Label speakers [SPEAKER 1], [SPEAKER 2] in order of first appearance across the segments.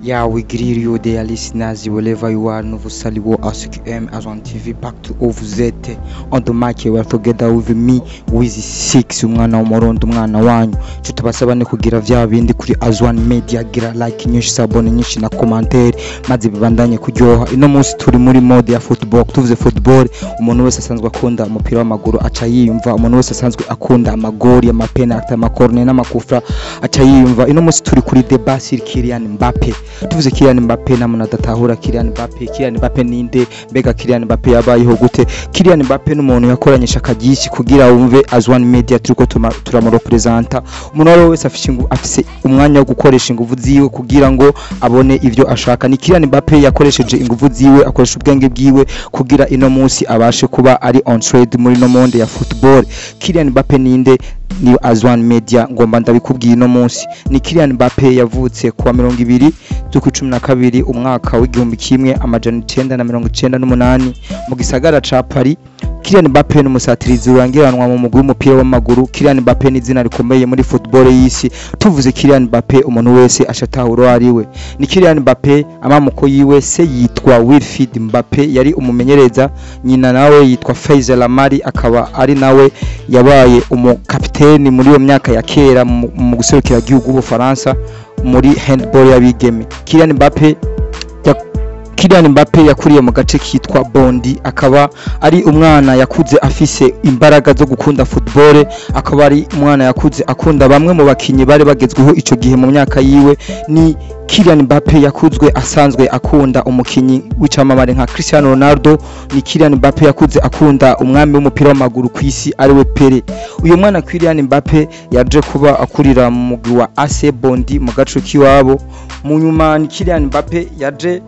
[SPEAKER 1] Yeah, we greet you dear listeners wherever you are. Nous vous saluons à CQM Azwan TV back to vous êtes on the mic we are together with me with 6 umwana w'umurondo umwana wanyu cyo tubasabane kugira vya bindi kuri Azwan Media gira like nyinshi sabone nyinshi na commentaire maze bibandanye kuryoha. Ino munsi turi muri mode ya football, tuvuze football umuntu wese asanzwe akunda umupira w'amaguru aca yiyumva, umuntu wese asanzwe akunda amagori ya penalty amakorne n'amakufra aca yiyumva. Ino munsi turi kuri débat sur Kylian Mbappé. Tuvuze Kylian Mbappé namuna datahura Kylian Mbappé ninde, mbega Kylian Mbappé yabayeho gute? Kylian Mbappé n'umuntu yakoranyisha akagishi kugira wumve Azwan Media turiko turamurepresenta. Umuntu wese afise umwanya wo gukoresha ingufu ziwe kugira ngo abone ivyo ashaka. Ni Kylian Mbappé yakoresheje ingufu ziwe, akoresha ubwenge bwiwe kugira ino munsi abashe kuba ari on trade muri no monde ya football. Kylian Mbappé ninde? Ni Azwan Media ngomba ndabikubwiye ino munsi. Ni Kylian Mbappé yavutse kuwa 20 12 umwaka w'igihumbi kimwe amajana 998 mu gisagara ca Paris. Kylian Mbappé n'umusatirizi urangiranwa mu mugwi w'umupira w'amaguru. Kylian Mbappé ni izina rikomeye muri football y'isi. Tuvuze Kylian Mbappé umuntu wese ashatahura ariwe. Ni Kylian Mbappé amamuko yiwe se yitwa Wilfried Mbappé, yari umumenyereza, nyina nawe yitwa Faisal Amari, akaba ari nawe yabaye umukapiteni muri iyo myaka ya kera mu guserukira igihugu b'Ufaransa muri handball y'abigeme. Kylian Mbappé yakuriye mu gace kitwa Bondi, akaba ari umwana yakuze afise imbaraga zo gukunda football, akaba ari umwana yakuze akunda bamwe mu bakinyi bari bagezweho ico gihe mu myaka yiwe. Ni Kylian Mbappé yakuzwe asanzwe akunda umukinyi w'icamamare nka Cristiano Ronaldo. Ni Kylian Mbappé yakuze akunda umwami w'umupira w'amaguru kw'isi ariwe Pele. Uyu mwana Kylian Mbappé yaje kuba akurira mu mugwi wa AC Bondi mu gace kiwabo. Mu nyuma ni Kylian Mbappé yaje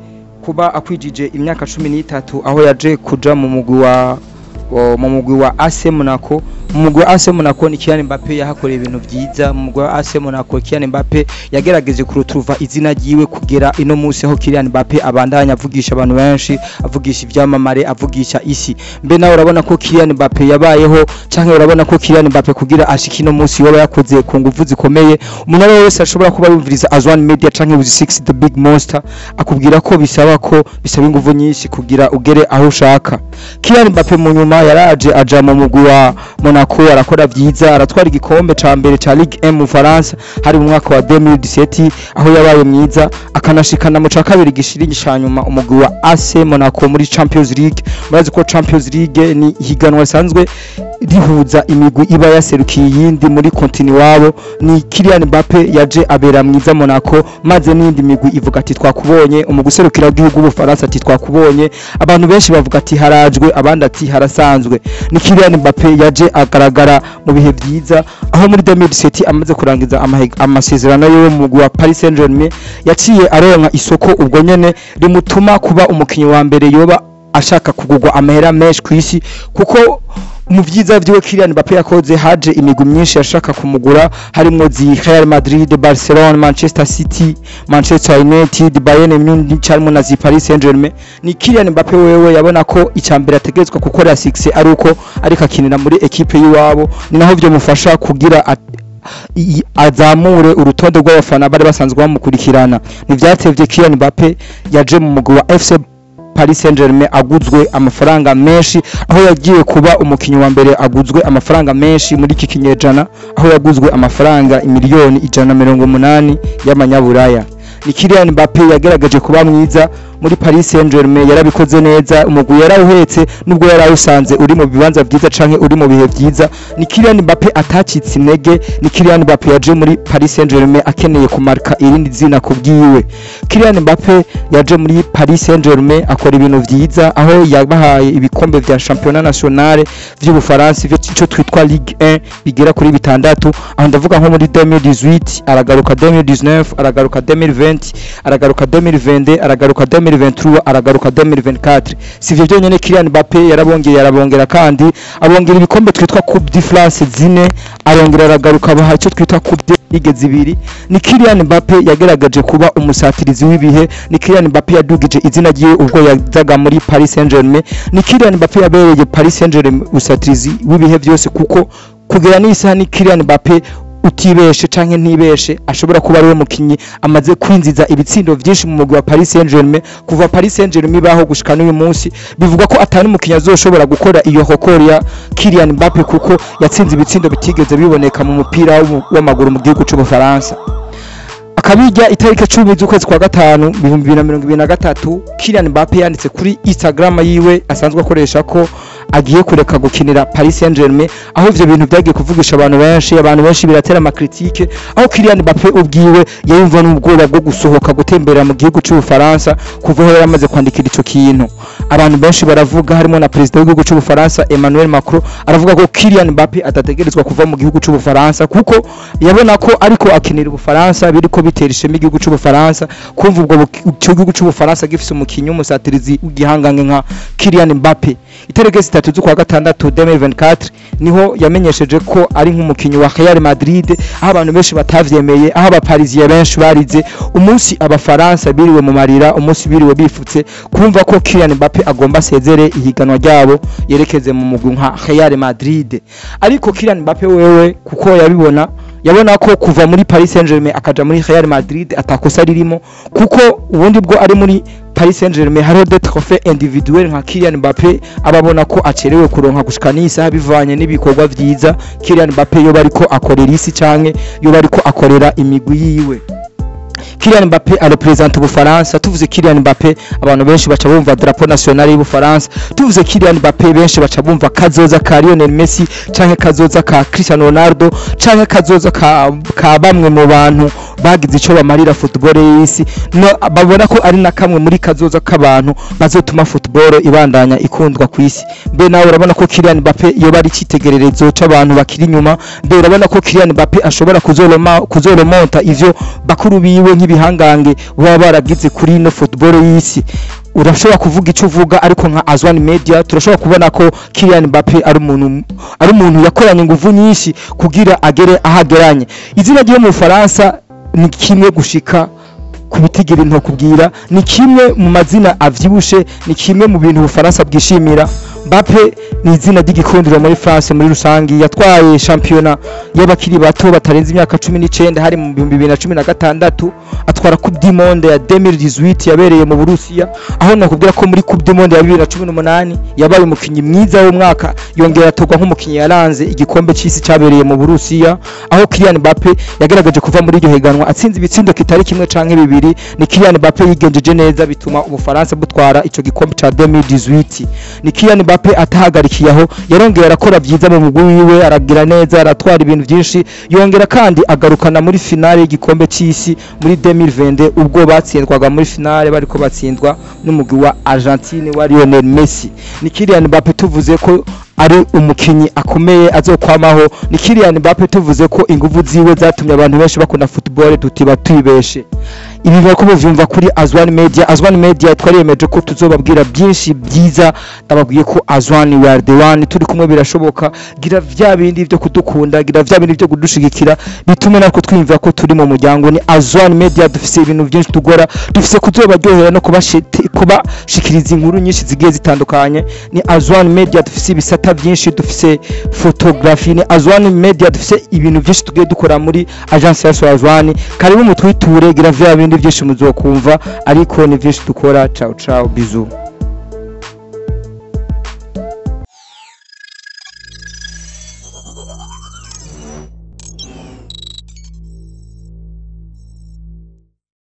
[SPEAKER 1] kuba akwijije imyaka 13 aho yaje kuja mu mugwi wa AC Monaco. Mu mugwi wa AC Monaco ni Kylian Mbappé yahakoreye ibintu byiza. Mu mugwi wa AC Monaco Kylian Mbappé yagerageje kurutruva izina giwe kugera ino munsi aho Kylian Mbappé abandanya avugisha abantu benshi, avugisha ivyamamare, avugisha isi. Mbe nawe urabona ko Kylian Mbappé yabayeho canke urabona ko Kylian Mbappé kugira ashika ino munsi yoba yakoze ku nguvu zikomeye? Umuntu wese ashobora kuba yumviriza Azwan Media canke with 6 the big monster akubwira ko bisaba inguvu nyinshi kugira ugere aho ushaka. Kylian Mbappé mu nyuma yaraje aja mu mugwi wa Monaco, arakora vyiza, aratwara igikombe ca mbere ca Ligue 1 mu France hari mu mwaka wa 2017 aho yabaye mwiza, akanashikana mu ca kabiri gishiringi cyanyuma umugwi wa AC Monaco muri Champions League. Murazi ko Champions League ni higanwa sanzwe rihuza imigwi iba yaserukiye yindi muri continent wabo. Ni Kylian Mbappé yaje abera mwiza Monaco, maze n'indi migwi ivuga ati twakubonye, umuguserukira w'igihugu b'Ufaransa ati twakubonye. Abantu benshi bavuga ati harajwe, abandi ati harasanzwe. Ni Kylian Mbappé yaje agaragara mu bihe vyiza aho muri 2017 amaze kurangiza amasezerano yo mu mugwi wa Paris Saint-Germain yaciye aronka isoko ubwo nyene rimutuma kuba umukinyi wa mbere yoba ashaka kugurwa amahera menshi kw'isi, kuko mu vyiza vyiwe Kylian Mbappé yakoze haje imigwi myinshi yashaka kumugura, harimo Real Madrid, Barcelona, Manchester City, Manchester United, Bayern Munich harimo na Paris Saint-Germain. Ni Kylian Mbappé wewe yabona ko icambere ategetswe gukora 6 ari uko ariko akinira muri equipe yiwabo, ni naho byo mufasha kugira azamure urutonde rw'abafana bari basanzwe bamukurikirana. Ni vyatevye Kylian Mbappé yaje mu mugwi wa FC Paris Saint-Germain aguzwe amafaranga menshi, aho yagiye kuba umukinyi wa mbere aguzwe amafaranga menshi muri iki kinyejana, aho yaguzwe amafaranga miliyoni 180 y'amanyaburaya. Ni Kylian Mbappé yagerageje kuba mwiza muri Paris Saint-Germain, yarabikoze neza, umugwi yarawuhetse nubwo yarawusanze uri mu bibanza byiza canke uri mu bihe byiza. Ni Kylian Mbappé atacitse intege. Ni Kylian Mbappé yaje muri Paris Saint-Germain akeneye kumarka irindi zina kubwiwe. Kylian Mbappé yaje muri Paris Saint-Germain akora ibintu vyiza, aho yabahaye ibikombe vya Championnat National vy'Ubufaransa ico twitwa Ligue 1 bigera kuri bitandatu. Aho ndavuga nko muri 2018 aragaruka, 2019 aragaruka, 2020 aragaruka, 2022 aragaruka, 2023 aragaruka, 2024. Sivyo byonyene Kylian Mbappé yarabongera kandi abongera ibikombe twitwa Coupe de France zine, arongera aragaruka baha icyo twitwa Coupe de Ligue zibiri. Ni Kylian Mbappé yageragaje kuba umusatirizi w'ibihe. Ni Kylian Mbappé yadugije izina giye ubwo yazaga muri Paris Saint-Germain. Ni Kylian Mbappé yabereye Paris Saint-Germain usatirizi w'ibihe byose, kuko kugera n'isa ni Kylian Mbappé utibeshe canke ntibeshe ashobora kuba ari we mukinyi amaze kwinziza ibitsindo vyinshi mu mugwi wa Paris Saint-Germain kuva Paris Saint-Germain baho gushika n'uyu munsi bivuga ko atari umukinyi azoshobora gukora iyo record ya Kylian Mbappe kuko yatsinze ibitsindo bitigeze biboneka mu mupira w'amaguru mu gihugu c'Ubufaransa. Akabijya itariki 10 z'ukwezi kwa gatanu 2023 Kylian Mbappe yanditse kuri Instagram yiwe asanzwe akoresha ko agiye kureka gukinira Paris Saint-Germain, aho ivyo bintu byagiye kuvugisha abantu benshi biratera amakritike, aho Kylian Mbappe ubwiwe yayumva n'ubwoba bwo gusohoka gutembera mu gihugu c'Ubufaransa kuva aho yamaze kwandikira ico kintu. Abantu benshi baravuga harimo na president w'igihugu c'Ubufaransa Emmanuel Macron aravuga ko Kylian Mbappe atategerezwa kuva mu gihugu c'Ubufaransa kuko yabona ko ariko akinira Ubufaransa biriko bitera ishema igihugu c'Ubufaransa, kumva ubwo igihugu c'Ubufaransa gifise umukinyi w'umusatirizi w'igihangange nka Kylian Mbappe. Itariki 3 z'ukwa gatandatu 2024 niho yamenyesheje ko ari nk'umukinyi wa Real Madrid, aho abantu benshi batavyemeye, aho abaparisien benshi barize umunsi abafaransa biriwe mu marira, umunsi biriwe bifutse kumva ko Kylian Mbappe agomba sezere ihiganwa ryabo yerekeze mu mugwi nka Real Madrid. Ariko Kylian Mbappe wewe kuko yabona ko kuva muri Paris Saint-Germain akaja muri Real Madrid atakosa ririmo, kuko ubundi bwo ari muri Paris Saint-Germain hariho des trophées individuels nka Kylian Mbappe ababona ko acerewe kuronka gushika n'isaha bivanye n'ibikorwa vyiza Kylian Mbappe yo bariko akorera isi canke yo bariko akorera imigwi yiwe. Kylian Mbappe represente Ubufaransa. Tuvuze Kylian Mbappe abantu benshi baca bumva drapeau national y'Ubufaransa. Tuvuze Kylian Mbappe benshi baca bumva kazoza ka Lionel Messi canke kazoza ka Cristiano Ronaldo canke kazoza ka bamwe mu bantu bagize ico bamarira football y'isi, no babona ko ari na kamwe muri kazoza k'abantu bazotuma football ibandanya ikundwa ku isi. Mbe nawe urabona ko Kylian Mbappe yo bari citegererezo c'abantu bakiri nyuma, mbe urabona ko Kylian Mbappe ashobora kuzoromonta ivyo bakuru biwe nk'ibihangange baba baragize kuri no football y'isi. Urashobora kuvuga ico uvuga, ariko nka Azwan Media turashobora kubona ko Kylian Mbappe ari umuntu yakoranye inguvu nyinshi kugira agere ahageranye. Izina ryo mu Faransa ni kimwe gushika kubitigira into kubwira, ni kimwe mu mazina avyibushe, ni kimwe mu bintu Ubufaransa bwishimira. Mbappe ni izina ry'igikundiro muri France muri rusangi, yatwaye championnat y'abakiri bato batarenze imyaka 19 hari mu 2016, atwara Coupe du Monde ya 2018 yabereye mu Burusiya, aho nakubwira ko muri Coupe du Monde ya 2018 yabaye umukinyi mwiza w'umwaka, yongera atogwa nk'umukinyi yaranze igikombe c'isi cyabereye mu Burusiya, aho Kylian Mbappe yagaragaje kuva muri iryo higanwa atsinze ibitsindo kitari kimwe canke bibiri. Ni Kylian Mbappe yigenjeje neza bituma Ubufaransa butwara ico gikombe ca 2018. Ni Kylian Mbappe atahagarikiye aho, yarongera arakora vyiza mu mugwi wiwe, aragira neza, aratwara ibintu vyinshi, yongera kandi agarukana muri finale y'igikombe c'isi muri 2020 ubwo batsindwaga muri finale bariko batsindwa n'umugwi wa Argentine wa Lionel Messi. Ni Kylian Mbappe tuvuze ko ari umukinyi akomeye azokwamaho. Ni Kylian Mbappe tuvuze ko inguvu ziwe zatumye abantu benshi bakunda football tutiba twibeshe. Ibi bako muvyumva kuri Azwan Media. Azwan Media twariyemeje ko tuzobabwira byinshi byiza, ndababwiye ko Azwan we are the one, turi kumwe birashoboka. Gira vya bindi byo kudukunda, gira vya bindi byo kudushigikira bitume nako twimva ko turi mu muryango. Ni Azwan Media dufise ibintu byinshi tugora, dufise kuzobaryohera no kubashikiriza inkuru nyinshi zigiye zitandukanye. Ni Azwan Media dufise ibisata byinshi, dufise photography. Ni Azwan Media dufise ibintu byinshi tugiye dukora muri agence ya Azwan. Karibu mutwiture, gira vya bindi byinshi muzokumva, ariko ni byinshi dukora. Ciao ciao, bisous.